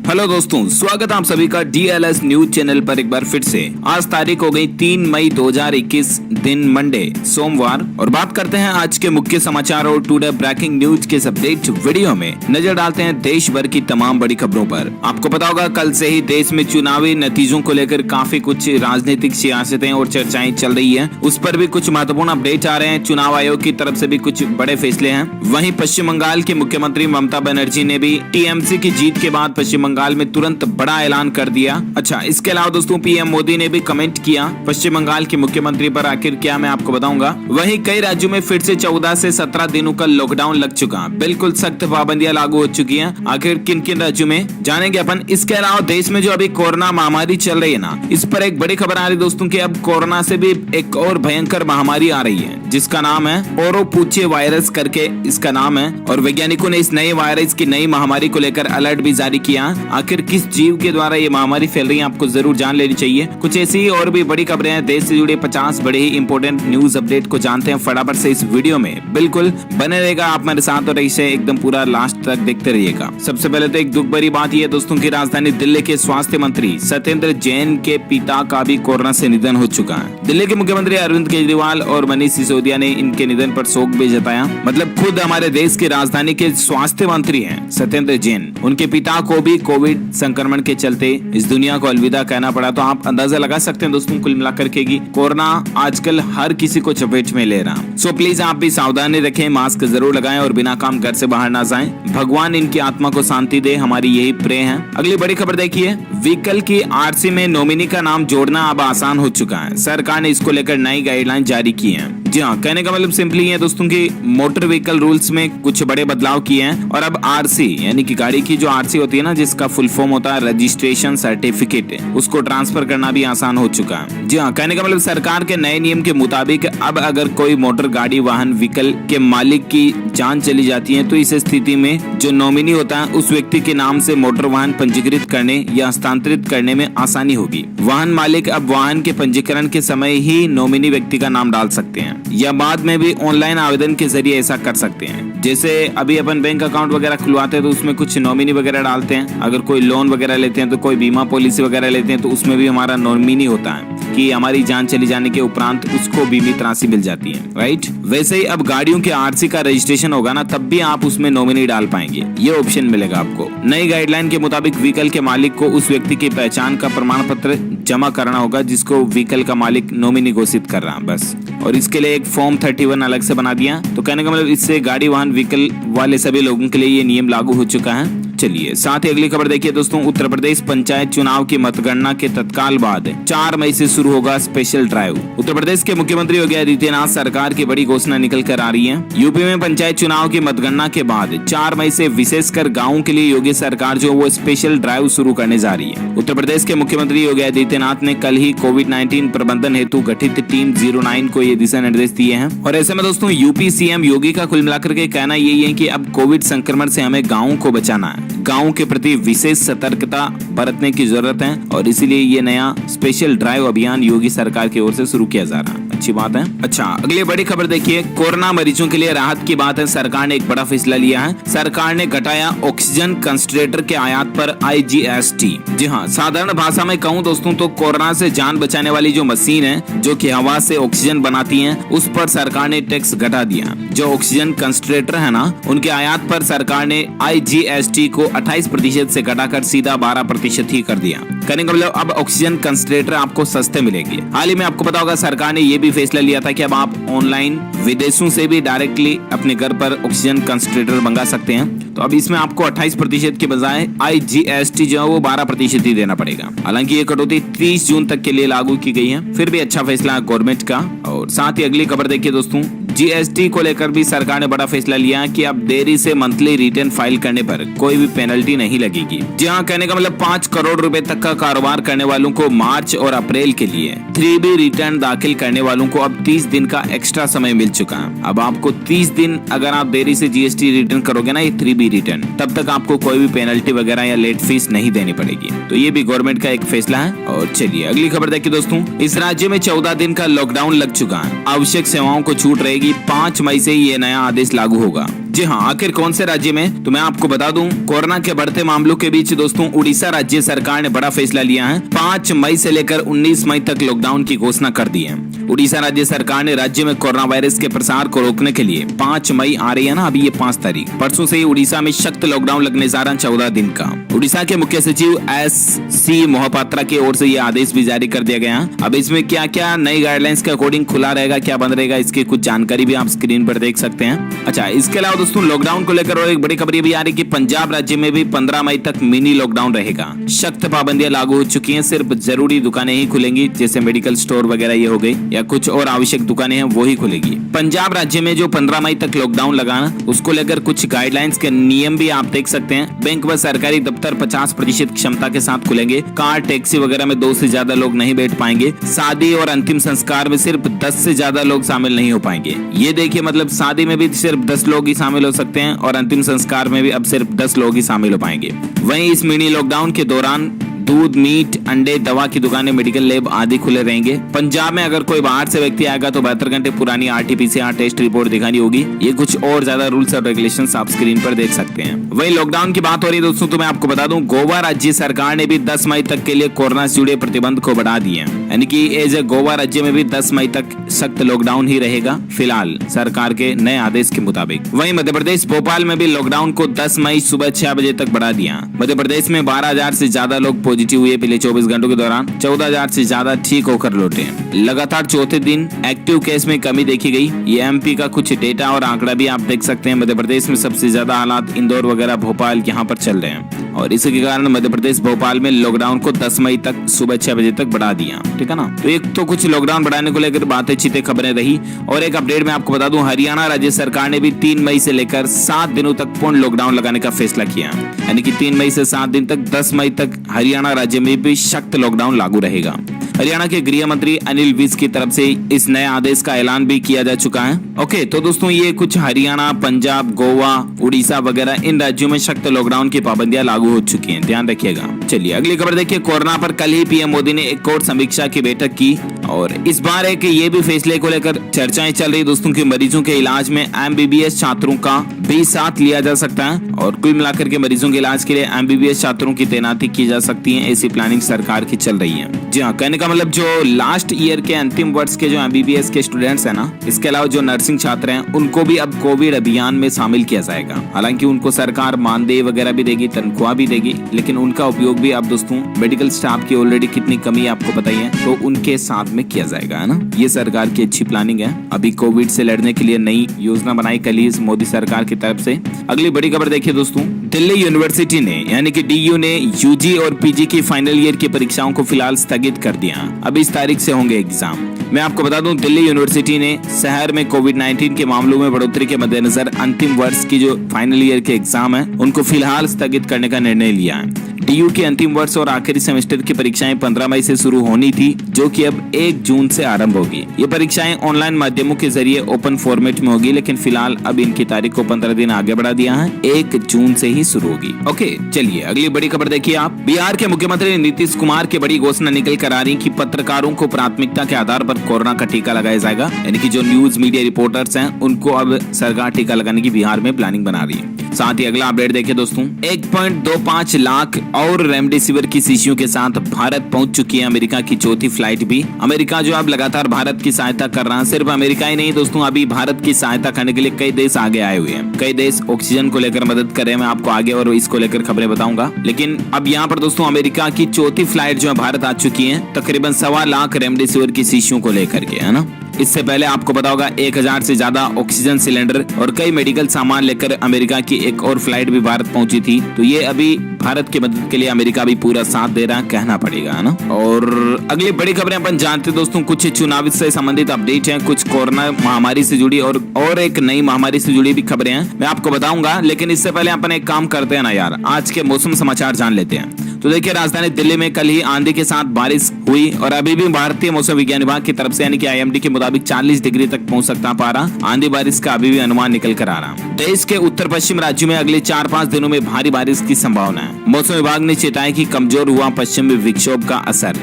Hello दोस्तों, स्वागत है आप सभी का DLS न्यूज चैनल पर एक बार फिर से। आज तारीख हो गई 3 मई 2021, दिन मंडे सोमवार, और बात करते हैं आज के मुख्य समाचार और टुडे ब्रेकिंग न्यूज के अपडेट वीडियो में नजर डालते हैं देश भर की तमाम बड़ी खबरों पर। आपको पता होगा कल से ही देश में चुनावी नतीजों को लेकर काफी कुछ राजनीतिक सियासतें और चर्चाएं चल रही है। उस पर भी कुछ महत्वपूर्ण अपडेट आ रहे हैं। चुनाव आयोग की तरफ से भी कुछ बड़े फैसले हैं। वहीं पश्चिम बंगाल की मुख्यमंत्री ममता बनर्जी ने भी TMC की जीत के बाद पश्चिम बंगाल में तुरंत बड़ा ऐलान कर दिया। अच्छा, इसके अलावा दोस्तों PM मोदी ने भी कमेंट किया पश्चिम बंगाल के मुख्यमंत्री पर। आखिर क्या, मैं आपको बताऊंगा। वहीं कई राज्यों में फिर से 14 से 17 दिनों का लॉकडाउन लग चुका। बिल्कुल सख्त पाबंदियां लागू हो चुकी हैं। आखिर किन किन राज्यों में जानेंगे अपन। इसके अलावा देश में जो अभी कोरोना महामारी चल रही है ना, इस पर एक बड़ी खबर आ रही दोस्तों की अब कोरोना से भी एक और भयंकर महामारी आ रही है जिसका नाम है ओरोपुचे वायरस करके इसका नाम है। और वैज्ञानिकों ने इस नए वायरस की नई महामारी को लेकर अलर्ट भी जारी किया। आखिर किस जीव के द्वारा ये महामारी फैल रही है, आपको जरूर जान लेनी चाहिए। कुछ ऐसी ही और भी बड़ी खबरें हैं। देश से जुड़े 50 बड़े ही इंपोर्टेंट न्यूज अपडेट को जानते हैं फटाफट से इस वीडियो में। बिल्कुल बने रहेगा आप मेरे साथ और इसे एकदम पूरा लास्ट तक देखते रहिएगा। सबसे पहले तो एक दुख भरी बात यह दोस्तों की राजधानी दिल्ली के स्वास्थ्य मंत्री सत्येंद्र जैन के पिता का भी कोरोना से निधन हो चुका है। दिल्ली के मुख्यमंत्री अरविंद केजरीवाल और मनीष सिसोदिया ने इनके निधन पर शोक भी जताया। मतलब खुद हमारे देश की राजधानी के स्वास्थ्य मंत्री हैं सत्येंद्र जैन, उनके पिता को भी कोविड संक्रमण के चलते इस दुनिया को अलविदा कहना पड़ा। तो आप अंदाजा लगा सकते हैं दोस्तों कुल मिलाकर के कि कोरोना आजकल हर किसी को चपेट में ले रहा। सो प्लीज आप भी सावधानी रखें, मास्क जरूर लगाएं और बिना काम घर से बाहर ना जाएं। भगवान इनकी आत्मा को शांति दे, हमारी यही प्रे है। अगली बड़ी खबर देखिए, व्हीकल की RC में नॉमिनी का नाम जोड़ना अब आसान हो चुका है। सरकार ने इसको लेकर नई गाइडलाइन जारी की है। जी हाँ, कहने का मतलब सिंपली है दोस्तों की मोटर व्हीकल रूल्स में कुछ बड़े बदलाव किए हैं और अब RC यानी कि गाड़ी की जो RC होती है ना, जिसका फुल फॉर्म होता है रजिस्ट्रेशन सर्टिफिकेट, उसको ट्रांसफर करना भी आसान हो चुका है। जी हाँ, कहने का मतलब सरकार के नए नियम के मुताबिक अब अगर कोई मोटर गाड़ी वाहन व्हीकल के मालिक की जान चली जाती है तो इस स्थिति में जो नॉमिनी होता है उस व्यक्ति के नाम से मोटर वाहन पंजीकृत करने या हस्तांतरित करने में आसानी होगी। वाहन मालिक अब वाहन के पंजीकरण के समय ही नॉमिनी व्यक्ति का नाम डाल सकते हैं या बाद में भी ऑनलाइन आवेदन के जरिए ऐसा कर सकते हैं। जैसे अभी अपन बैंक अकाउंट वगैरह खुलवाते हैं तो उसमें कुछ नॉमिनी वगैरह डालते हैं। अगर कोई लोन वगैरह लेते हैं तो कोई बीमा पॉलिसी वगैरह लेते हैं तो उसमें भी हमारा नॉमिनी होता है कि हमारी जान चली जाने के उपरांत उसको बीमित राशि मिल जाती है, राइट। वैसे ही अब गाड़ियों के RC का रजिस्ट्रेशन होगा ना, तब भी आप उसमें नॉमिनी डाल पाएंगे, ये ऑप्शन मिलेगा आपको। नई गाइडलाइन के मुताबिक व्हीकल के मालिक को उस व्यक्ति की पहचान का प्रमाण पत्र जमा करना होगा जिसको व्हीकल का मालिक नॉमिनी घोषित कर रहा है, बस। और इसके लिए एक फॉर्म 31 अलग से बना दिया। तो कहने का मतलब इससे गाड़ी वाहन व्हीकल वाले सभी लोगों के लिए ये नियम लागू हो चुका है। चलिए साथ ही अगली खबर देखिए दोस्तों, उत्तर प्रदेश पंचायत चुनाव की मतगणना के तत्काल बाद 4 मई से शुरू होगा स्पेशल ड्राइव। उत्तर प्रदेश के मुख्यमंत्री योगी आदित्यनाथ सरकार की बड़ी घोषणा निकल कर आ रही है। यूपी में पंचायत चुनाव की मतगणना के बाद 4 मई से विशेषकर गाँव के लिए योगी सरकार जो वो स्पेशल ड्राइव शुरू करने जा रही है। उत्तर प्रदेश के मुख्यमंत्री योगी आदित्यनाथ ने कल ही कोविड-19 प्रबंधन हेतु गठित टीम 09 को ये दिशा निर्देश दिए हैं। और ऐसे में दोस्तों यूपी CM योगी का कुल मिलाकर के कहना यही है कि अब कोविड संक्रमण से हमें गाँव को बचाना है, गाँव के प्रति विशेष सतर्कता बरतने की जरूरत है और इसीलिए ये नया स्पेशल ड्राइव अभियान योगी सरकार की ओर से शुरू किया जा रहा है। अच्छी बात है। अच्छा, अगली बड़ी खबर देखिए, कोरोना मरीजों के लिए राहत की बात है। सरकार ने एक बड़ा फैसला लिया है। सरकार ने घटाया ऑक्सीजन कंसंट्रेटर के आयात पर IGST। जी हाँ, साधारण भाषा में कहूँ दोस्तों तो कोरोना से जान बचाने वाली जो मशीन है जो कि हवा से ऑक्सीजन बनाती है, उस पर सरकार ने टैक्स घटा दिया। जो ऑक्सीजन कंसंट्रेटर है ना, उनके आयात पर सरकार ने IGST को 28% से घटाकर सीधा 12% ही कर दिया। कहने का मतलब अब ऑक्सीजन कंसंट्रेटर आपको सस्ते मिलेंगे। हाल ही में आपको पता होगा सरकार ने ये भी फैसला लिया था कि अब आप ऑनलाइन विदेशों से भी डायरेक्टली अपने घर पर ऑक्सीजन कंसंट्रेटर मंगा सकते हैं। तो अब इसमें आपको 28% के बजाय IGST जो है वो 12% ही देना पड़ेगा। हालांकि ये कटौती 30 जून तक के लिए लागू की गई है, फिर भी अच्छा फैसला गवर्नमेंट का। और साथ ही अगली खबर देखिए दोस्तों, GST को लेकर भी सरकार ने बड़ा फैसला लिया कि अब देरी से मंथली रिटर्न फाइल करने पर कोई भी पेनल्टी नहीं लगेगी। जी हाँ, कहने का मतलब 5 करोड़ रुपए तक का कारोबार करने वालों को मार्च और अप्रैल के लिए 3B रिटर्न दाखिल करने वालों को अब 30 दिन का एक्स्ट्रा समय मिल चुका है। अब आपको 30 दिन अगर आप देरी से GST रिटर्न करोगे ना, ये 3B रिटर्न, तब तक आपको कोई भी पेनल्टी वगैरह या लेट फीस नहीं देनी पड़ेगी। तो ये भी गवर्नमेंट का एक फैसला है। और चलिए अगली खबर देखिए दोस्तों, इस राज्य में 14 दिन का लॉकडाउन लग चुका है। आवश्यक सेवाओं को छूट रहेगी। 5 मई से ये नया आदेश लागू होगा। जी हाँ, आखिर कौन से राज्य में, तो मैं आपको बता दूं, कोरोना के बढ़ते मामलों के बीच दोस्तों उड़ीसा राज्य सरकार ने बड़ा फैसला लिया है। 5 मई से लेकर 19 मई तक लॉकडाउन की घोषणा कर दी है। उड़ीसा राज्य सरकार ने राज्य में कोरोना वायरस के प्रसार को रोकने के लिए 5 मई आ रही है ना, अभी ये 5 तारीख, परसों से ही उड़ीसा में सख्त लॉकडाउन लगने जा रहा है 14 दिन का। उड़ीसा के मुख्य सचिव S.C. मोहपात्रा की ओर से ये आदेश भी जारी कर दिया गया। अब इसमें क्या क्या नई गाइडलाइंस के अकॉर्डिंग खुला रहेगा, क्या बंद रहेगा, इसकी कुछ जानकारी भी आप स्क्रीन पर देख सकते हैं। अच्छा, इसके अलावा दोस्तों लॉकडाउन को लेकर और एक बड़ी खबर ये भी आ रही है कि पंजाब राज्य में भी 15 मई तक मिनी लॉकडाउन रहेगा। सख्त पाबंदियां लागू हो चुकी हैं, सिर्फ जरूरी दुकानें ही खुलेंगी, जैसे मेडिकल स्टोर वगैरह ये हो गई या कुछ और आवश्यक दुकानें हैं वो ही खुलेगी। पंजाब राज्य में जो 15 मई तक लॉकडाउन लगाना, उसको लेकर कुछ गाइडलाइंस के नियम भी आप देख सकते हैं। बैंक व सरकारी दफ्तर 50% क्षमता के साथ खुलेंगे। कार, टैक्सी वगैरह में 2 से ज्यादा लोग नहीं बैठ पाएंगे। शादी और अंतिम संस्कार में सिर्फ 10 से ज्यादा लोग शामिल नहीं हो पाएंगे। ये देखिए, मतलब शादी में भी सिर्फ 10 लोग ही शामिल हो सकते हैं और अंतिम संस्कार में भी अब सिर्फ 10 लोग ही शामिल हो पाएंगे। वहीं इस मिनी लॉकडाउन के दौरान दूध, मीट, अंडे, दवा की दुकानें, मेडिकल लैब आदि खुले रहेंगे। पंजाब में अगर कोई बाहर से व्यक्ति आएगा तो 72 घंटे पुरानी RT-PCR टेस्ट रिपोर्ट दिखानी होगी। ये कुछ और ज्यादा रूल्स और रेगुलेशंस आप स्क्रीन पर देख सकते हैं। वही लॉकडाउन की बात हो रही है दोस्तों, तो मैं आपको बता दूं, गोवा राज्य सरकार ने भी 10 मई तक के लिए कोरोना से जुड़े प्रतिबंध को बढ़ा दिए हैं। यानी कि एज ए गोवा राज्य में भी 10 मई तक सख्त लॉकडाउन ही रहेगा फिलहाल सरकार के नए आदेश के मुताबिक। वहीं मध्य प्रदेश भोपाल में भी लॉकडाउन को 10 मई सुबह 6 बजे तक बढ़ा दिया। मध्य प्रदेश में 12,000 से ज्यादा लोग पॉजिटिव हुए पिछले 24 घंटों के दौरान। 14,000 से ज्यादा ठीक होकर लौटे। लगातार चौथे दिन एक्टिव केस में कमी देखी गई। ये MP का कुछ डेटा और आंकड़ा भी आप देख सकते हैं। मध्य प्रदेश में सबसे ज्यादा हालात इंदौर वगैरह, भोपाल यहाँ पर चल रहे हैं और इसी के कारण मध्य प्रदेश भोपाल में लॉकडाउन को 10 मई तक सुबह 6 बजे तक बढ़ा दिया। ठीक है ना, तो एक तो कुछ लॉकडाउन बढ़ाने को लेकर बातें चीतें खबरें रही। और एक अपडेट मैं आपको बता दूं, हरियाणा राज्य सरकार ने भी 3 मई से लेकर 7 दिनों तक पूर्ण लॉकडाउन लगाने का फैसला किया। यानी कि 3 मई से 7 दिन तक 10 मई तक हरियाणा राज्य में भी सख्त लॉकडाउन लागू रहेगा। हरियाणा के गृह मंत्री अनिल विज की तरफ से इस नए आदेश का ऐलान भी किया जा चुका है। ओके, तो दोस्तों ये कुछ हरियाणा, पंजाब, गोवा, उड़ीसा वगैरह इन राज्यों में सख्त लॉकडाउन की पाबंदियां लागू हो चुकी हैं, ध्यान रखिएगा। चलिए अगली खबर देखिए। कोरोना पर कल ही PM मोदी ने एक और समीक्षा की बैठक की और इस बार एक ये भी फैसले को लेकर चर्चाएं चल रही दोस्तों कि मरीजों के इलाज में MBBS छात्रों का भी साथ लिया जा सकता है और कुल मिलाकर के मरीजों के इलाज के लिए MBBS छात्रों की तैनाती की जा सकती है। ऐसी प्लानिंग सरकार की चल रही है। जी हाँ, कहने का मतलब जो लास्ट ईयर के अंतिम वर्ष के जो MBBS के स्टूडेंट्स हैं ना, इसके अलावा जो नर्सिंग छात्र हैं, उनको भी अब कोविड अभियान में शामिल किया जाएगा। हालांकि उनको सरकार मानदेय वगैरह भी देगी, तनख्वाह भी देगी, लेकिन उनका उपयोग भी अब दोस्तों मेडिकल स्टाफ की ऑलरेडी कितनी कमी है आपको पता ही है, तो उनके साथ में किया जाएगा, है ना। ये सरकार की अच्छी प्लानिंग है। अभी कोविड से लड़ने के लिए नई योजना बनाई कल ही मोदी सरकार की तरफ से। अगली बड़ी खबर देखिए दोस्तों, दिल्ली यूनिवर्सिटी ने यानी कि DU ने UG और PG की फाइनल ईयर की परीक्षाओं को फिलहाल स्थगित कर दिया। अब इस तारीख से होंगे एग्जाम। मैं आपको बता दूं, दिल्ली यूनिवर्सिटी ने शहर में कोविड-19 के मामलों में बढ़ोतरी के मद्देनजर अंतिम वर्ष की जो फाइनल ईयर के एग्जाम है उनको फिलहाल स्थगित करने का निर्णय लिया है। DU के अंतिम वर्ष और आखिरी सेमेस्टर की परीक्षाएं 15 मई से शुरू होनी थी, जो कि अब 1 जून से आरंभ होगी। ये परीक्षाएं ऑनलाइन माध्यमों के जरिए ओपन फॉर्मेट में होगी, लेकिन फिलहाल अब इनकी तारीख को 15 दिन आगे बढ़ा दिया है, 1 जून से ही शुरू होगी। ओके, चलिए अगली बड़ी खबर देखिए आप। बिहार के मुख्यमंत्री नीतीश कुमार की बड़ी घोषणा निकल कर आ रही कि पत्रकारों को प्राथमिकता के आधार पर कोरोना का टीका लगाया जाएगा। यानी कि जो न्यूज मीडिया रिपोर्टर्स हैं उनको अब सरकार टीका लगाने की बिहार में प्लानिंग बना रही है। साथ ही अगला अपडेट देखिए दोस्तों, 1.25 लाख और रेमडेसिविर की शीशियों के साथ भारत पहुंच चुकी है अमेरिका की चौथी फ्लाइट भी। अमेरिका जो अब लगातार भारत की सहायता कर रहा है। सिर्फ अमेरिका ही नहीं दोस्तों, अभी भारत की सहायता करने के लिए कई देश आगे आए हुए हैं। कई देश ऑक्सीजन को लेकर मदद कर रहे हैं। मैं आपको आगे और इसको लेकर खबरें बताऊंगा। लेकिन अब यहाँ पर दोस्तों अमेरिका की चौथी फ्लाइट जो है भारत आ चुकी है, तकरीबन 1.25 लाख रेमडेसिविर की शीशियों को लेकर के, है ना। इससे पहले आपको पता होगा 1000 से ज्यादा ऑक्सीजन सिलेंडर और कई मेडिकल सामान लेकर अमेरिका की एक और फ्लाइट भी भारत पहुंची थी। तो ये अभी भारत की मदद के लिए अमेरिका भी पूरा साथ दे रहा है, कहना पड़ेगा, है ना। और अगली बड़ी खबरें अपन जानते दोस्तों, कुछ चुनाव से संबंधित अपडेट हैं, कुछ कोरोना महामारी से जुड़ी और एक नई महामारी से जुड़ी भी खबरें हैं, मैं आपको बताऊंगा। लेकिन इससे पहले अपन एक काम करते हैं ना यार, आज के मौसम समाचार जान लेते हैं। तो देखिए, राजधानी दिल्ली में कल ही आंधी के साथ बारिश हुई और अभी भी भारतीय मौसम विज्ञान विभाग की तरफ से यानी कि IMD के मुताबिक 40 डिग्री तक पहुंच सकता पारा। आंधी बारिश का अभी भी अनुमान निकल कर आ रहा। देश के उत्तर पश्चिम राज्यों में अगले 4-5 दिनों में भारी बारिश की संभावना है। मौसम विभाग ने चेताया कि कमजोर हुआ पश्चिमी विक्षोभ का असर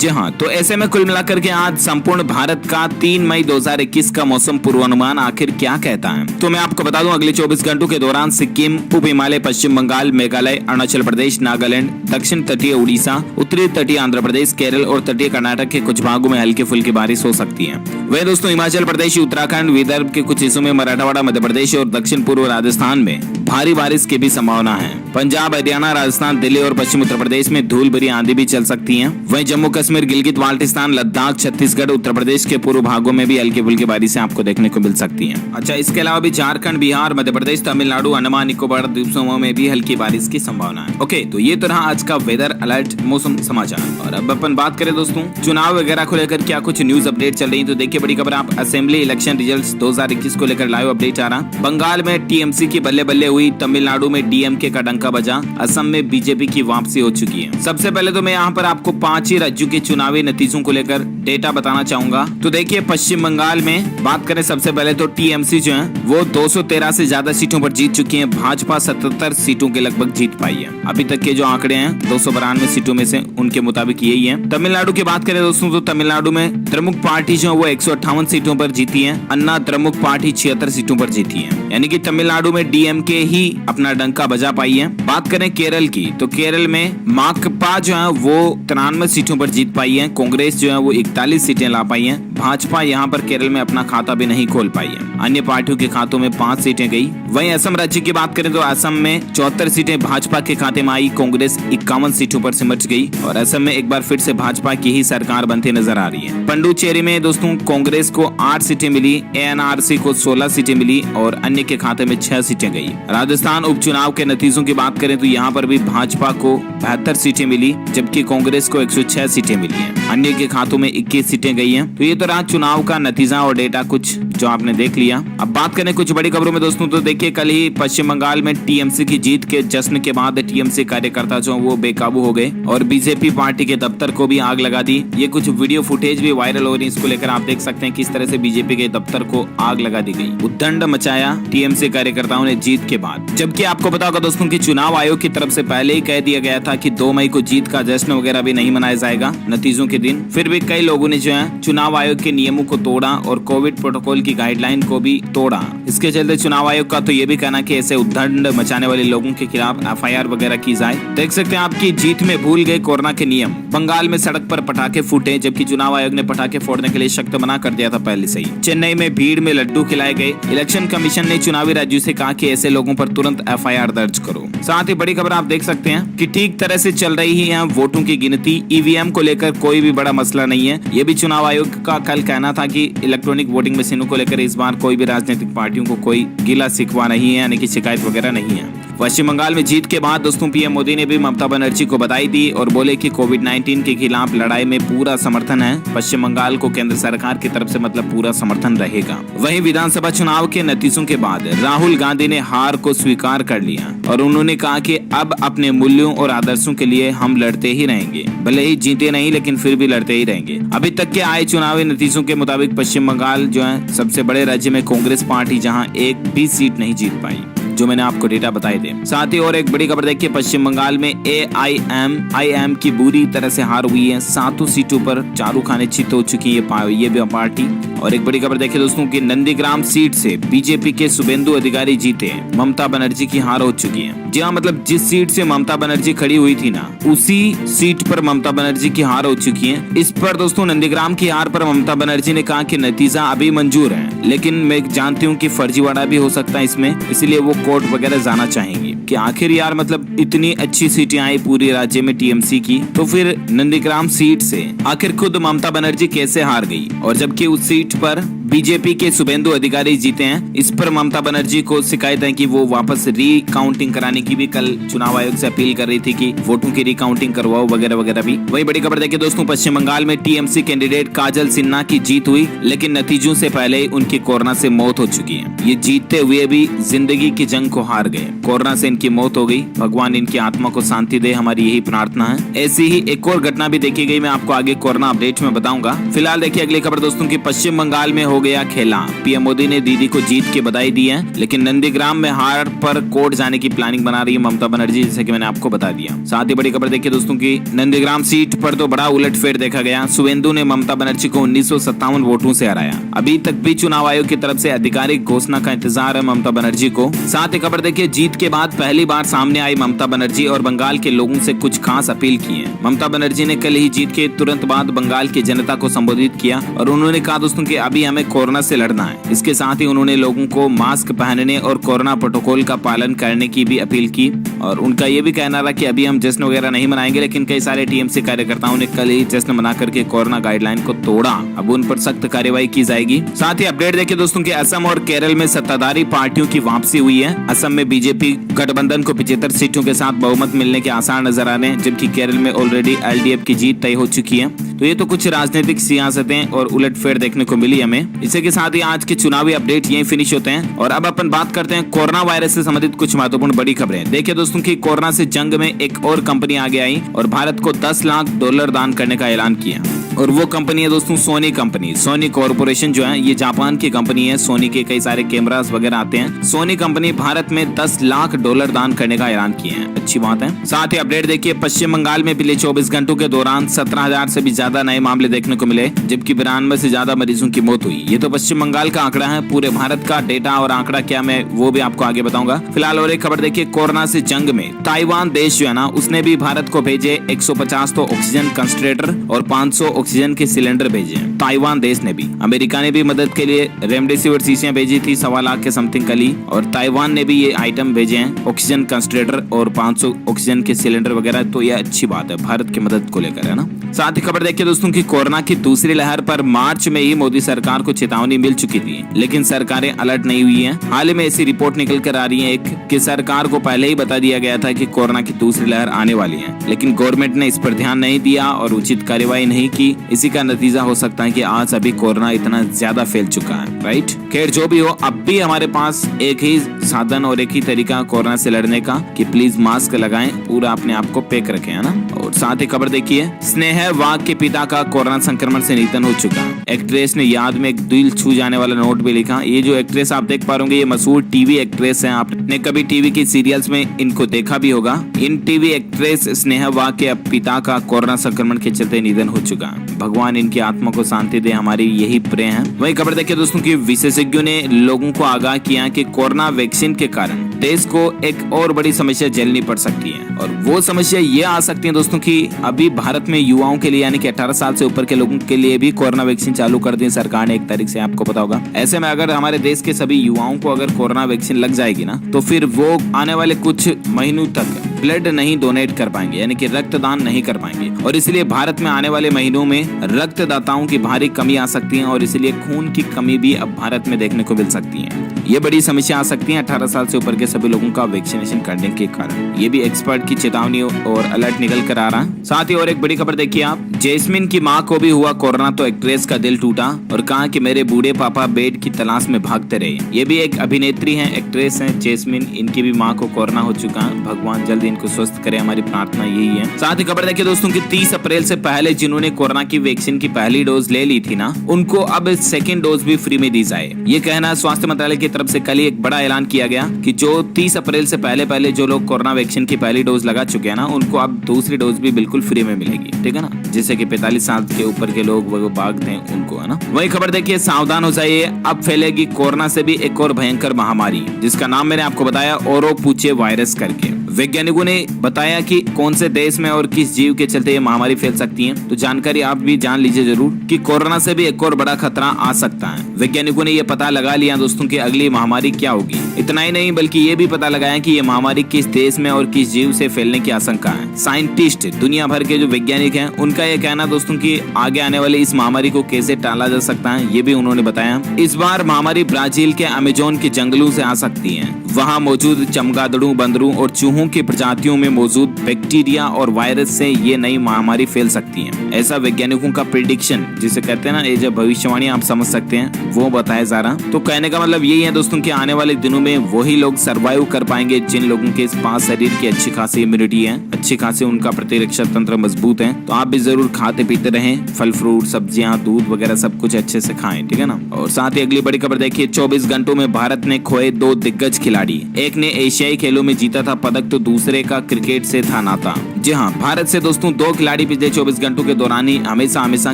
जी हाँ, तो ऐसे में कुल मिलाकर के आज संपूर्ण भारत का 3 मई 2021 का मौसम पूर्वानुमान आखिर क्या कहता है। तो मैं आपको बता दूं, अगले 24 घंटों के दौरान सिक्किम, पूर्व हिमालय, पश्चिम बंगाल, मेघालय, अरुणाचल प्रदेश, नागालैंड, दक्षिण तटीय उड़ीसा, उत्तरी तटीय आंध्र प्रदेश, केरल और तटीय कर्नाटक के कुछ भागों में हल्की फुल्की बारिश हो सकती है। वहीं दोस्तों हिमाचल प्रदेश, उत्तराखंड, विदर्भ के कुछ हिस्सों में, मराठवाड़ा, मध्य प्रदेश और दक्षिण पूर्व राजस्थान में भारी बारिश की भी संभावना है। पंजाब, हरियाणा, राजस्थान, दिल्ली और पश्चिम उत्तर प्रदेश में धूल भरी आंधी भी चल सकती है। वहीं जम्मू कश्मीर, गिलगित बाल्टिस्तान, लद्दाख, छत्तीसगढ़, उत्तर प्रदेश के पूर्व भागों में भी हल्की फुल्की बारिशें आपको देखने को मिल सकती हैं। अच्छा, इसके अलावा भी झारखंड, बिहार, मध्य प्रदेश, तमिलनाडु, अंडमान निकोबार द्वीप समूह में भी हल्की बारिश की संभावना है। ओके, तो ये तो रहा आज का वेदर अलर्ट मौसम समाचार। और अब अपन बात करें दोस्तों चुनाव वगैरह को लेकर क्या कुछ न्यूज अपडेट चल रही है। तो देखिए बड़ी खबर, आप असेंबली इलेक्शन रिजल्ट्स 2021 को लेकर लाइव अपडेट आ रहा। बंगाल में टीएमसी की बल्ले बल्ले हुई, तमिलनाडु में डीएमके का डंका बजा, असम में बीजेपी की वापसी हो चुकी है। सबसे पहले तो मैं यहाँ पर आपको 5 ही राज्यों के चुनावी नतीजों को लेकर डेटा बताना चाहूंगा। तो देखिए पश्चिम बंगाल में बात करें, सबसे पहले तो टीएमसी जो है वो 213 से ज्यादा सीटों पर जीत चुकी है। भाजपा 77 सीटों के लगभग जीत पाई है। अभी तक के जो आंकड़े हैं 292 सीटों में से उनके मुताबिक यही है। तमिलनाडु की बात करें दोस्तों, तो तमिलनाडु में द्रमुक पार्टी जो है वो 158 सीटों पर जीती है। अन्ना द्रमुक पार्टी 76 सीटों पर जीती है, यानी कि तमिलनाडु में डीएमके ही अपना डंका बजा पाई है। बात करें केरल की, तो केरल में माकपा जो है वो 93 सीटों पर जीत पाई है। कांग्रेस जो है वो 41 सीटें ला पाई है। भाजपा यहाँ पर केरल में अपना खाता भी नहीं खोल पाई है। अन्य पार्टियों के खातों में 5 सीटें गई। वहीं असम राज्य की बात करें तो असम में 74 सीटें भाजपा के खाते में आई। कांग्रेस 51 सीटों पर सिमट गई और असम में एक बार फिर से भाजपा की ही सरकार बनती नजर आ रही है। पुडुचेरी में दोस्तों कांग्रेस को 8 सीटें मिली, एएनआरसी को 16 सीटें मिली और अन्य के खाते में 6 सीटें गई। राजस्थान उपचुनाव के नतीजों की बात करें तो यहाँ पर भी भाजपा को 72 सीटें मिली, जबकि कांग्रेस को 106 सीटें मिली हैं। अन्य के खातों में 21 सीटें गई हैं। तो ये तो रहा चुनाव का नतीजा और डेटा कुछ जो आपने देख लिया। अब बात करें कुछ बड़ी खबरों में दोस्तों, तो देखिए कल ही पश्चिम बंगाल में टीएमसी की जीत के जश्न के बाद टीएमसी कार्यकर्ता जो वो बेकाबू हो गए और बीजेपी पार्टी के दफ्तर को भी आग लगा दी। ये कुछ वीडियो फुटेज भी वायरल हो रही है, इसको लेकर आप देख सकते हैं किस तरह से बीजेपी के दफ्तर को आग लगा दी गई। उद्दंड मचाया टीएमसी कार्यकर्ताओं ने जीत के बाद। जबकि आपको पता होगा दोस्तों कि चुनाव आयोग की तरफ से पहले ही कह दिया गया था कि 2 मई को जीत का जश्न वगैरह भी नहीं मनाया जाएगा नतीजों के दिन। फिर भी कई लोगों ने जो है चुनाव आयोग के नियमों को तोड़ा और कोविड प्रोटोकॉल की गाइडलाइन को भी तोड़ा। इसके चलते चुनाव आयोग का तो ये भी कहना कि ऐसे उद्दंड मचाने वाले लोगों के खिलाफ एफआईआर वगैरह की जाए। देख सकते हैं आपकी जीत में भूल गए कोरोना के नियम। बंगाल में सड़क पर पटाखे फूटे, जबकि चुनाव आयोग ने पटाखे फोड़ने के लिए सख्त मना कर दिया था पहले से ही। चेन्नई में भीड़ में लड्डू खिलाए गए। इलेक्शन कमीशन ने चुनावी राज्यों से कहा कि ऐसे लोगों पर तुरंत एफआईआर दर्ज करो। साथ ही बड़ी खबर आप देख सकते हैं कि ठीक तरह से चल रही है वोटों की गिनती। ईवीएम को लेकर कोई भी बड़ा मसला नहीं है। ये भी चुनाव आयोग का कल कहना था कि इलेक्ट्रॉनिक वोटिंग मशीनों को लेकर इस बार कोई भी राजनीतिक पार्टियों को कोई गिला शिकवा नहीं है, यानी कि शिकायत वगैरह नहीं है। पश्चिम बंगाल में जीत के बाद दोस्तों पीएम मोदी ने भी ममता बनर्जी को बधाई दी और बोले कि कोविड-19 के खिलाफ लड़ाई में पूरा समर्थन है। पश्चिम बंगाल को केंद्र सरकार की तरफ से मतलब पूरा समर्थन रहेगा। वहीं विधानसभा चुनाव के नतीजों के बाद राहुल गांधी ने हार को स्वीकार कर लिया और उन्होंने कहा कि अब अपने मूल्यों और आदर्शों के लिए हम लड़ते ही रहेंगे, भले ही जीते नहीं लेकिन फिर भी लड़ते ही रहेंगे। अभी तक के आए चुनावी नतीजों के मुताबिक पश्चिम बंगाल जो है सबसे बड़े राज्य में कांग्रेस पार्टी जहां एक भी सीट नहीं जीत पाई, जो मैंने आपको डेटा बताए थे। साथ ही और एक बड़ी खबर देखिए, पश्चिम बंगाल में AIM की बुरी तरह से हार हुई है। 7 सीटों पर चारू खाने चित हो चुकी है ये भी पार्टी। और एक बड़ी खबर देखिए दोस्तों कि नंदीग्राम सीट से बीजेपी के शुभेंदु अधिकारी जीते। ममता बनर्जी की हार हो चुकी है। जी हाँ, मतलब जिस सीट से ममता बनर्जी खड़ी हुई थी ना, उसी सीट पर ममता बनर्जी की हार हो चुकी है। इस पर दोस्तों नंदीग्राम की हार पर ममता बनर्जी ने कहा कि नतीजा अभी मंजूर है, लेकिन मैं जानती हूँ कि फर्जीवाड़ा भी हो सकता है इसमें, इसलिए वो कोर्ट वगैरह जाना चाहेंगे कि आखिर यार मतलब इतनी अच्छी सीटें आई पूरे राज्य में टीएमसी की, तो फिर नंदीग्राम सीट से आखिर खुद ममता बनर्जी कैसे हार गई। और जबकि उस सीट पर बीजेपी के शुभेंदु अधिकारी जीते हैं। इस पर ममता बनर्जी को शिकायत है कि वो वापस रीकाउंटिंग कराने की भी कल चुनाव आयोग से अपील कर रही थी कि वोटों की रीकाउंटिंग करवाओ वगैरह वगैरह भी। वही बड़ी खबर देखिए दोस्तों, पश्चिम बंगाल में टीएमसी कैंडिडेट काजल सिन्हा की जीत हुई, लेकिन नतीजों से पहले ही उनकी कोरोना से मौत हो चुकी है। ये जीतते हुए भी जिंदगी की जंग को हार गए। कोरोना से इनकी मौत हो गई। भगवान इनकी आत्मा को शांति दे, हमारी यही प्रार्थना है। ऐसी ही एक और घटना भी देखी गई, मैं आपको आगे कोरोना अपडेट में बताऊंगा। फिलहाल देखिए अगली खबर दोस्तों की, पश्चिम बंगाल में हो गया खेला। पीएम मोदी ने दीदी को जीत की बधाई दी है, लेकिन नंदीग्राम में हार पर कोर्ट जाने की प्लानिंग बना रही है ममता बनर्जी, जैसे कि मैंने आपको बता दिया। साथ ही बड़ी खबर देखिए दोस्तों की नंदीग्राम सीट पर तो बड़ा उलटफेर देखा गया। शुवेंदु ने ममता बनर्जी को 1957 वोटों से हराया। अभी तक भी चुनाव आयोग की तरफ से आधिकारिक घोषणा का इंतजार है ममता बनर्जी को। साथ ही खबर देखिए जीत के बाद पहली बार सामने आई ममता बनर्जी और बंगाल के लोगों से कुछ खास अपील की है। ममता बनर्जी ने कल ही जीत के तुरंत बाद बंगाल की जनता को संबोधित किया और उन्होंने कहा दोस्तों कि अभी हमें कोरोना से लड़ना है। इसके साथ ही उन्होंने लोगों को मास्क पहनने और कोरोना प्रोटोकॉल का पालन करने की भी अपील की और उनका ये भी कहना रहा कि अभी हम जश्न वगैरह नहीं मनाएंगे, लेकिन कई सारे टीएमसी कार्यकर्ताओं ने कल ही जश्न मना करके कोरोना गाइडलाइन को तोड़ा। अब उन पर सख्त कार्रवाई की जाएगी। साथ ही अपडेट देखिए दोस्तों कि असम और केरल में सत्ताधारी पार्टियों की वापसी हुई है। असम में बीजेपी गठबंधन को 75 सीटों के साथ बहुमत मिलने के आसार नजर आ रहे हैं, जबकि केरल में ऑलरेडी एलडीएफ की जीत तय हो चुकी है। तो ये तो कुछ राजनीतिक सियासतें और उलटफेर देखने को मिली हमें। इसी के साथ ही आज के चुनावी अपडेट यहीं फिनिश होते हैं और अब अपन बात करते हैं कोरोना वायरस से संबंधित कुछ महत्वपूर्ण बड़ी खबरें। देखिए दोस्तों की कोरोना से जंग में एक और कंपनी आगे आई और भारत को $10 लाख दान करने का ऐलान किया और वो कंपनी है दोस्तों सोनी कंपनी। सोनी कॉर्पोरेशन जो है ये जापान की कंपनी है। सोनी के कई सारे कैमरास वगैरह आते हैं। सोनी कंपनी भारत में $10 लाख दान करने का ऐलान किया है, अच्छी बात है। साथ ही अपडेट देखिए पश्चिम बंगाल में पिछले 24 घंटों के दौरान 17,000 से भी ज्यादा नए मामले देखने को मिले, जबकि 92 से ज्यादा मरीजों की मौत हुई। ये तो पश्चिम बंगाल का आंकड़ा है। पूरे भारत का डेटा और आंकड़ा क्या मैं वो भी आपको आगे बताऊंगा। फिलहाल और एक खबर देखिए कोरोना से जंग में ताइवान देश जो है ना उसने भी भारत को भेजे 150 तो ऑक्सीजन कंसंट्रेटर और 500 ऑक्सीजन के सिलेंडर भेजे। ताइवान देश ने भी, अमेरिका ने भी मदद के लिए रेमडेसिविर शीशियां भेजी थी 1.25 लाख के समथिंग कली, और ताइवान ने भी ये आइटम भेजे हैं ऑक्सीजन कंसंट्रेटर और 500 ऑक्सीजन के सिलेंडर वगैरह। तो यह अच्छी बात है भारत की मदद को लेकर, है ना। साथ ही खबर देखिए दोस्तों की कोरोना की दूसरी लहर पर मार्च में ही मोदी सरकार को चेतावनी मिल चुकी थी, लेकिन सरकारें अलर्ट नहीं हुई हैं। हाल ही में ऐसी रिपोर्ट निकल कर आ रही है एक कि सरकार को पहले ही बता दिया गया था कि कोरोना की दूसरी लहर आने वाली है, लेकिन गवर्नमेंट ने इस पर ध्यान नहीं दिया और उचित कार्रवाई नहीं की। इसी का नतीजा हो सकता है कि आज अभी कोरोना इतना ज्यादा फैल चुका है, राइट। खैर जो भी हो, अब भी हमारे पास एक ही साधन और एक ही तरीका कोरोना से लड़ने का कि प्लीज मास्क लगाएं, पूरा अपने आप को पैक रखें, है ना। और साथ ही खबर देखिए स्नेहा वाघ के पिता का कोरोना संक्रमण से निधन हो चुका है। एक्ट्रेस ने याद में एक दिल छू जाने वाला नोट भी लिखा। ये जो एक्ट्रेस आप देख पा रहे होंगे ये मशहूर टीवी एक्ट्रेस है। आपने कभी टीवी की सीरियल्स में इनको देखा भी होगा। इन टीवी एक्ट्रेस स्नेहा वाघ के पिता का कोरोना संक्रमण के चलते निधन हो चुका है। भगवान इनकी आत्मा को शांति दे, हमारी यही प्रे है। वही खबर देखिए दोस्तों की विशेषज्ञों ने लोगों को आगाह किया कि कोरोना वैक्सीन के कारण देश को एक और बड़ी समस्या झेलनी पड़ सकती है, और वो समस्या ये आ सकती है दोस्तों कि अभी भारत में युवाओं के लिए यानी कि 18 साल से ऊपर के लोगों के लिए भी कोरोना वैक्सीन चालू कर दी सरकार ने 1 तारीख से, आपको पता होगा। ऐसे में अगर हमारे देश के सभी युवाओं को अगर कोरोना वैक्सीन लग जाएगी ना, तो फिर वो आने वाले कुछ महीनों तक ब्लड नहीं डोनेट कर पाएंगे, यानी कि रक्तदान नहीं कर पाएंगे, और इसलिए भारत में आने वाले महीनों में रक्तदाताओं की भारी कमी आ सकती है और इसलिए खून की कमी भी अब भारत में देखने को मिल सकती है। ये बड़ी समस्या आ सकती है 18 साल से ऊपर के सभी लोगों का वैक्सीनेशन करने के कारण। ये भी एक्सपर्ट की चेतावनी और अलर्ट निकल कर आ रहा है। साथ ही और एक बड़ी खबर देखिए आप, जैस्मिन की मां को भी हुआ कोरोना तो एक्ट्रेस का दिल टूटा और कहा कि मेरे बूढ़े पापा बेड की तलाश में भागते रहे। ये भी एक अभिनेत्री है, एक्ट्रेस है जैस्मिन, इनकी भी मां को कोरोना हो चुका है। भगवान जल्द इनको स्वस्थ करे, हमारी प्रार्थना यही है। साथ ही खबर देखिए दोस्तों की 30 अप्रैल से पहले जिन्होंने कोरोना की वैक्सीन की पहली डोज ले ली थी ना, उनको अब सेकेंड डोज भी फ्री में दी जाए। ये कहना स्वास्थ्य मंत्रालय की तरफ से कल ही एक बड़ा ऐलान किया गया कि जो 30 अप्रैल से पहले जो लोग कोरोना वैक्सीन की पहली डोज लगा चुके हैं ना, उनको अब दूसरी डोज भी बिल्कुल फ्री में मिलेगी, ठीक है ना। जैसे कि 45 साल के ऊपर के लोग वो भागते हैं उनको, है ना। वही खबर देखिए, सावधान हो जाइए, अब फैलेगी कोरोना से भी एक और भयंकर महामारी, जिसका नाम मैंने आपको बताया ओरोपुचे वायरस करके। वैज्ञानिकों ने बताया कि कौन से देश में और किस जीव के चलते ये महामारी फैल सकती है, तो जानकारी आप भी जान लीजिए जरूर कि कोरोना से भी एक और बड़ा खतरा आ सकता है। वैज्ञानिकों ने ये पता लगा लिया दोस्तों कि अगली महामारी क्या होगी। इतना ही नहीं बल्कि ये भी पता लगाया कि ये महामारी किस देश में और किस जीव से फैलने की आशंका है। साइंटिस्ट, दुनिया भर के जो वैज्ञानिक हैं, उनका ये कहना दोस्तों कि आगे आने वाली इस महामारी को कैसे टाला जा सकता है, ये भी उन्होंने बताया। इस बार महामारी ब्राजील के अमेजोन के जंगलों से आ सकती है। वहाँ मौजूद चमगादड़ों, बंदरों और चूहों ग्रहों की प्रजातियों में मौजूद बैक्टीरिया और वायरस से ये नई महामारी फैल सकती है। ऐसा वैज्ञानिकों का प्रेडिक्शन, जिसे कहते हैं ना, ये जो भविष्यवाणी आप समझ सकते हैं, वो बताया जा रहा। तो कहने का मतलब यही है दोस्तों कि आने वाले दिनों में वही लोग सरवाइव कर पाएंगे जिन लोगों के पास शरीर की अच्छी खासी इम्यूनिटी है, अच्छी खासी उनका प्रतिरक्षा तंत्र मजबूत है। तो आप भी जरूर खाते पीते रहें, फल फ्रूट सब्जियां दूध वगैरह सब कुछ अच्छे से खाएं, ठीक है ना। और साथ ही अगली बड़ी खबर देखिए, 24 घंटों में भारत ने खोए 2 दिग्गज खिलाड़ी। एक ने एशियाई खेलों में जीता था पदक, तो दूसरे का क्रिकेट से था नाता। जी हाँ, भारत से दोस्तों 2 खिलाड़ी पिछले 24 घंटों के दौरान ही हमेशा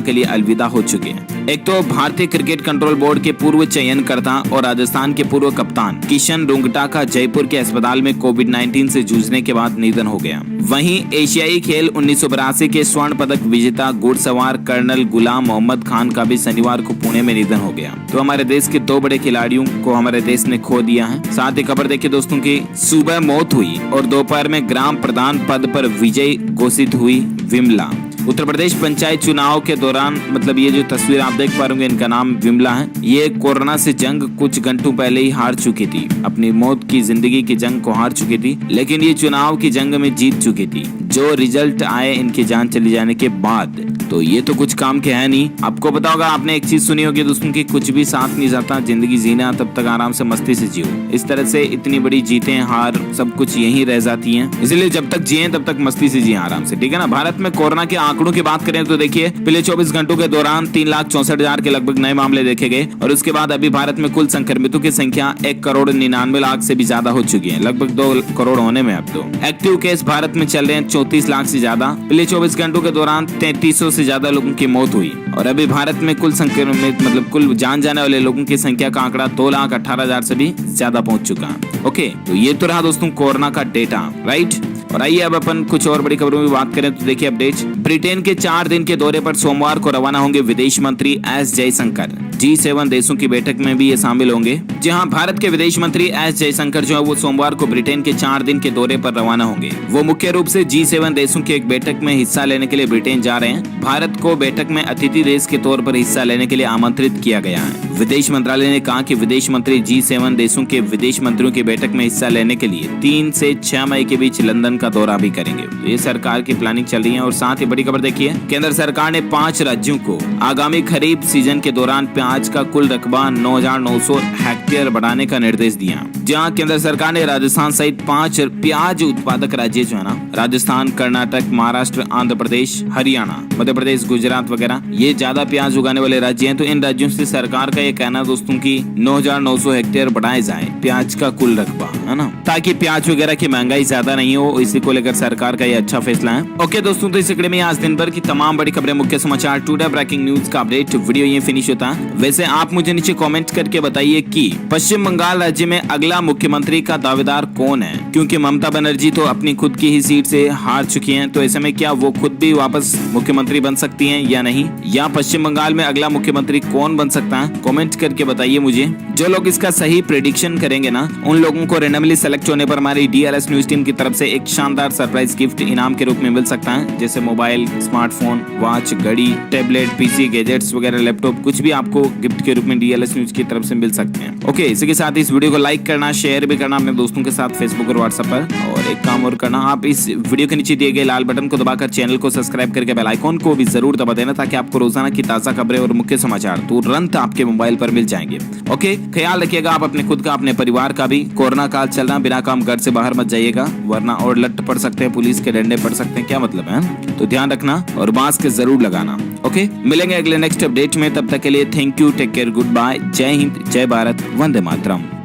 के लिए अलविदा हो चुके हैं। एक तो भारतीय क्रिकेट कंट्रोल बोर्ड के पूर्व चयनकर्ता और राजस्थान के पूर्व कप्तान किशन रुंगटा का जयपुर के अस्पताल में कोविड-19 से जूझने के बाद निधन हो गया। वहीं एशियाई खेल 1982 के स्वर्ण पदक विजेता घुड़सवार कर्नल गुलाम मोहम्मद खान का भी शनिवार को पुणे में निधन हो गया। तो हमारे देश के 2 बड़े खिलाड़ियों को हमारे देश ने खो दिया है। साथ ही खबर देखिए दोस्तों की, सुबह मौत हुई और दोपहर में ग्राम प्रधान पद पर विजय घोषित हुई विमला। उत्तर प्रदेश पंचायत चुनाव के दौरान, मतलब ये जो तस्वीर आप देख पा रहे होंगे, इनका नाम विमला है। ये कोरोना से जंग कुछ घंटों पहले ही हार चुकी थी, अपनी मौत की जिंदगी की जंग को हार चुकी थी, लेकिन ये चुनाव की जंग में जीत चुकी थी। जो रिजल्ट आए इनकी जान चली जाने के बाद, तो ये तो कुछ काम के है नहीं। आपको पता होगा, आपने एक चीज सुनी होगी दोस्तों की, कुछ भी साथ नहीं जाता, जिंदगी जीना तब तक आराम से मस्ती से जियो। इस तरह से इतनी बड़ी जीतें हार सब कुछ यही रह जाती हैं, इसलिए जब तक जिए तब तक मस्ती से जिए आराम से, ठीक है ना। भारत में कोरोना के आंकड़ों की बात करें तो देखिए, पिछले 24 घंटों के दौरान 3,64,000 के लगभग नए मामले देखे गए और उसके बाद अभी भारत में कुल संक्रमितों की संख्या 1,99,00,000 से भी ज्यादा हो चुकी है, लगभग 2 करोड़ होने में। अब तो एक्टिव केस भारत में चल रहे हैं 34 लाख से ज्यादा। पिछले 24 घंटों के दौरान 3300 से ज्यादा लोगों की मौत हुई और अभी भारत में कुल संक्रमित, मतलब कुल जान जाने वाले लोगों की संख्या का आंकड़ा 2,18,000 से भी ज्यादा पहुंच चुका है। ओके, तो ये तो रहा दोस्तों कोरोना का डेटा, राइट। और आइए अब अपन कुछ और बड़ी खबरों में बात करें तो देखिए अपडेट। ब्रिटेन के 4 दिन के दौरे पर सोमवार को रवाना होंगे विदेश मंत्री एस जयशंकर। G7 देशों की बैठक में भी ये शामिल होंगे। जहां भारत के विदेश मंत्री एस जयशंकर जो है वो सोमवार को ब्रिटेन के 4 दिन के दौरे पर रवाना होंगे। वो मुख्य रूप से G7 देशों की एक बैठक में हिस्सा लेने के लिए ब्रिटेन जा रहे हैं। भारत को बैठक में अतिथि देश के तौर पर हिस्सा लेने के लिए आमंत्रित किया गया है। विदेश मंत्रालय ने कहा कि विदेश मंत्री G7 देशों के विदेश मंत्रियों की बैठक में हिस्सा लेने के लिए 3 से 6 मई के बीच लंदन का दौरा भी करेंगे। तो ये सरकार की प्लानिंग चल रही है। और साथ ही बड़ी खबर देखिए, केंद्र सरकार ने 5 राज्यों को आगामी खरीफ सीजन के दौरान प्याज का कुल रकबा 9,900 हेक्टेयर बढ़ाने का निर्देश दिया। जहां केंद्र सरकार ने राजस्थान सहित 5 प्याज उत्पादक राज्य जो है ना, राजस्थान, कर्नाटक, महाराष्ट्र, आंध्र प्रदेश, हरियाणा, मध्य प्रदेश, गुजरात वगैरह, ये ज्यादा प्याज उगाने वाले राज्य हैं। तो इन राज्यों से सरकार का ये कहना दोस्तों की 9,900 हेक्टेयर बढ़ाया जाए प्याज का कुल रकबा, है ना, ताकि प्याज वगैरह की महंगाई ज्यादा नहीं हो। इसी को लेकर सरकार का ये अच्छा फैसला है। ओके दोस्तों, तो इस कड़ी में आज दिन भर की तमाम बड़ी खबरें, मुख्य समाचार, टुडे ब्रेकिंग न्यूज का अपडेट वीडियो ये फिनिश होता है। वैसे आप मुझे नीचे कमेंट करके बताइए कि पश्चिम बंगाल राज्य में अगला मुख्यमंत्री का दावेदार कौन है, क्योंकि ममता बनर्जी तो अपनी खुद की ही सीट से हार चुकी हैं। तो ऐसे में क्या वो खुद भी वापस मुख्यमंत्री बन सकती हैं या नहीं, या पश्चिम बंगाल में अगला मुख्यमंत्री कौन बन सकता है, कमेंट करके बताइए मुझे। जो लोग इसका सही प्रेडिक्शन करेंगे ना, उन लोगों को रैंडमली सेलेक्ट होने पर हमारी DLS न्यूज टीम की तरफ से एक शानदार सरप्राइज गिफ्ट इनाम के रूप में मिल सकता है, जैसे मोबाइल, स्मार्टफोन, वॉच, घड़ी, टैबलेट, PC, गैजेट्स वगैरह, लैपटॉप, कुछ भी आपको गिफ्ट के रूप में DLS न्यूज की तरफ से मिल सकते हैं। ओके, इसी के साथ इस वीडियो को लाइक करना, शेयर भी करना अपने दोस्तों के साथ फेसबुक और व्हाट्सएप पर। और एक काम और करना, आप इस वीडियो के नीचे दिए गए लाल बटन को दबाकर चैनल को सब्सक्राइब करके बेल आइकॉन को भी जरूर दबा देना, ताकि आपको रोजाना की ताजा खबरें और मुख्य समाचार तुरंत आपके मोबाइल पर मिल जाएंगे। ओके, ख्याल रखिएगा आप अपने खुद का, अपने परिवार का भी। कोरोना काल चल रहा, बिना काम घर से बाहर मत जाइएगा, वरना और लट पड़ सकते हैं, पुलिस के डंडे पड़ सकते हैं, क्या मतलब है। तो ध्यान रखना और मास्क जरूर लगाना। ओके, मिलेंगे अगले नेक्स्ट अपडेट में, तब तक के लिए thank you, take care, good bye, जय हिंद, जय भारत, वंदे मातरम।